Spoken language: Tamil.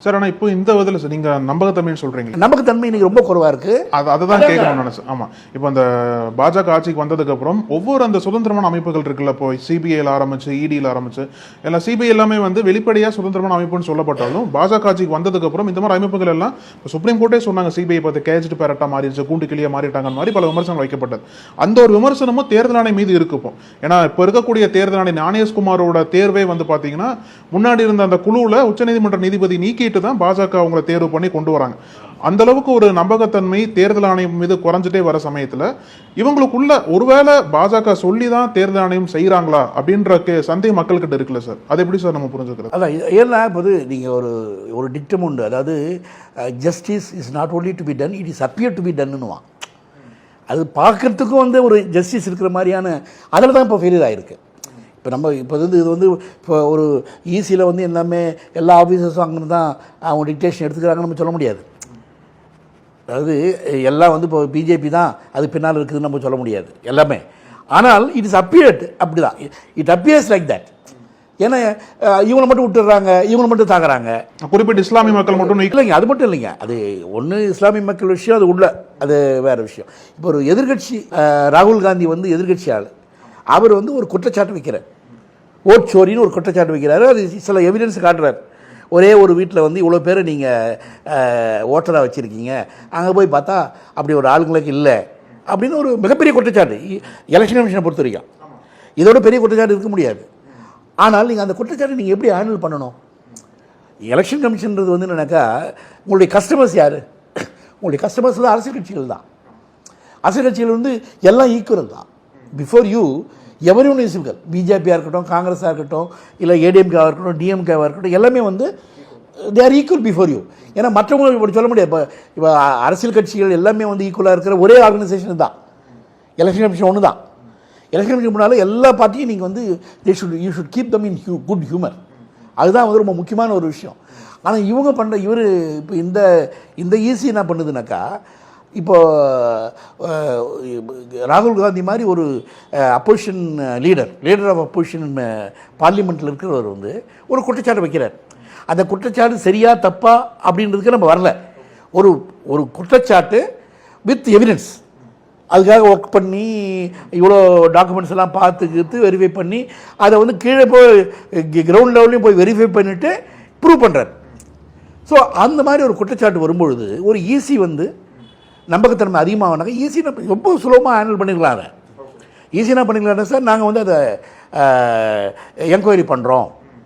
சார் ஆனால் இப்போ இந்த விதத்தில் சார் நீங்கள் நம்பகத்தன்மைன்னு சொல்கிறீங்க. நம்பகத்தன்மை இன்னைக்கு ரொம்ப குறைவாக இருக்குது. அதுதான் கேட்கணும்னு நினைச்சேன். ஆமாம், இப்போ அந்த பாஜக ஆட்சிக்கு வந்ததுக்கப்புறம் ஒவ்வொரு அந்த சுதந்திரமான அமைப்புகள் இருக்குல்ல, இப்போ சிபிஐயில் ஆரம்பிச்சு இடியில் ஆரம்பிச்சு எல்லாம் சிபிஐ எல்லாமே வந்து வெளிப்படையாக சுதந்திரமான அமைப்புன்னு சொல்லப்பட்டாலும் பாஜக ஆட்சிக்கு வந்ததுக்கப்புறம் இந்த மாதிரி அமைப்புகள் எல்லாம் இப்போ சுப்ரீம் கோர்ட்டே சொன்னாங்க சிபிஐ பார்த்து கேஜ்டு பேரட்டா மாறிடுச்சு, கூண்டு கிளியாக மாறிட்டாங்கன்னு மாதிரி பல விமர்சனம் வைக்கப்பட்டது. அந்த ஒரு விமர்சனமும் தேர்தல் ஆணையம் மீது இருக்கு. ஏன்னா இப்போ இருக்கக்கூடிய தேர்தல் ஆணையம் ஞானேஷ்குமாரோட தேர்வே வந்து பார்த்தீங்கன்னா முன்னாடி இருந்த அந்த குழுவில் உச்சநீதிமன்ற நீதிபதி நீக்கிட்டு தான் பாஜக அவங்களை தேர்வு பண்ணி கொண்டு வராங்க. அந்த அளவுக்கு ஒரு நம்பகத்தன்மை தேர்தல் ஆணையம் மீது குறைஞ்சிட்டே வர சமயத்தில் இவங்களுக்குள்ள ஒருவேளை பாஜக சொல்லி தான் தேர்தல் ஆணையம் செய்யறாங்களா அப்படின்ற சந்தேகம் மக்கள்கிட்ட இருக்குல்ல சார், அதை எப்படி சார் நம்ம புரிஞ்சுக்கிறது? அதான் ஏன்னா இப்போது நீங்கள் ஒரு டிக்டம் உண்டு, அதாவது justice is not only to be done, it is appear to be டன்னுவான். அது பார்க்கறதுக்கும் வந்து ஒரு ஜஸ்டிஸ் இருக்கிற மாதிரியான அதில் தான் இப்போ ஃபெயிலியர் ஆகிருக்கு. இப்போ நம்ம இப்போ இப்போ ஒரு ஈஸியில் வந்து எல்லாமே எல்லா ஆஃபீஸர்ஸும் அங்கே தான் அவங்க டிக்டேஷன் எடுத்துக்கிறாங்கன்னு நம்ம சொல்ல முடியாது. அதாவது எல்லாம் வந்து இப்போ பிஜேபி தான் அது பின்னால் இருக்குதுன்னு நம்ம சொல்ல முடியாது எல்லாமே. ஆனால் இட் இஸ் அப்பியர்ட், அப்படி தான் இட் அப்பியர்ஸ் லைக் தட். ஏன்னா இவங்களை மட்டும் விட்டுடுறாங்க, இவங்களை மட்டும் தாக்குறாங்க. குறிப்பிட்ட இஸ்லாமிய மக்கள் மட்டும் இல்லைங்க, அது மட்டும் இல்லைங்க. அது ஒன்று இஸ்லாமிய மக்கள் விஷயம், அது உள்ள அது வேறு விஷயம். இப்போ ஒரு எதிர்கட்சி ராகுல் காந்தி வந்து எதிர்கட்சி ஆள், அவர் வந்து ஒரு குற்றச்சாட்டு வைக்கிறார், ஓட் சோரின்னு ஒரு குற்றச்சாட்டு வைக்கிறாரு. அது சில எவிடன்ஸ் காட்டுறார். ஒரே ஒரு வீட்டில் வந்து இவ்வளோ பேரை நீங்கள் ஓட்டராக வச்சுருக்கீங்க, அங்கே போய் பார்த்தா அப்படி ஒரு ஆளுங்களுக்கு இல்லை அப்படின்னு ஒரு மிகப்பெரிய குற்றச்சாட்டு எலெக்ஷன் கமிஷனை பொறுத்த வரைக்கும். இதோட பெரிய குற்றச்சாட்டு இருக்க முடியாது. ஆனால் நீங்கள் அந்த குற்றச்சாட்டை நீங்கள் எப்படி ஹேண்டில் பண்ணணும்? எலெக்ஷன் கமிஷன்றது வந்து என்னன்னாக்கா, உங்களுடைய கஸ்டமர்ஸ் யார்? உங்களுடைய கஸ்டமர்ஸ் தான் அரசியல் கட்சிகள் தான். அரசியல் கட்சிகள் வந்து எல்லாம் ஈக்குவல் தான். Before you every one is equal. பிஜேபியாக இருக்கட்டும், காங்கிரஸாக இருக்கட்டும், இல்லை ஏடிஎம்கேவாக இருக்கட்டும், டிஎம்கேவாக இருக்கட்டும், எல்லாமே வந்து they are equal before you. ஏன்னா மற்றவங்களுக்கு இப்படி சொல்ல முடியாது. இப்போ அரசியல் கட்சிகள் எல்லாமே வந்து ஈக்குவலாக இருக்கிற ஒரே ஆர்கனைசேஷன் தான் எலெக்ஷன் கமிஷன் ஒன்று தான். எலெக்ஷன் கமிஷன் முன்னால் எல்லா பார்ட்டியும் நீங்கள் வந்து you should keep them in good humour. அதுதான் வந்து ரொம்ப முக்கியமான ஒரு விஷயம். ஆனால் இவங்க பண்ணுற இப்போ இந்த ஈஸி என்ன பண்ணுதுனாக்கா, இப்போது ராகுல் காந்தி மாதிரி ஒரு அப்போசிஷன் லீடர் ஆஃப் அப்போசிஷன் பார்லிமெண்ட்டில் இருக்கிறவர் வந்து ஒரு குற்றச்சாட்டு வைக்கிறார். அந்த குற்றச்சாட்டு சரியா தப்பா அப்படின்றதுக்கு நம்ம வரல. ஒரு குற்றச்சாட்டு வித் எவிடன்ஸ், அதுக்காக ஒர்க் பண்ணி இவ்வளோ டாக்குமெண்ட்ஸ் எல்லாம் பார்த்துக்கிட்டு வெரிஃபை பண்ணி அதை வந்து கீழே போய் கிரவுண்ட் லெவல்லையும் போய் வெரிஃபை பண்ணிவிட்டு ப்ரூவ் பண்ணுறார். ஸோ அந்த மாதிரி ஒரு குற்றச்சாட்டு வரும்பொழுது ஒரு ஈஸி வந்து நம்பகத்தன்மை அதிகமாகனாக்கா ஈஸி ரொம்ப சுலபமாக ஹேண்டில் பண்ணிக்கலாம். ஈஸியாக பண்ணிக்கலாம் சார், நாங்கள் வந்து அதை என்கொயரி பண்ணுறோம்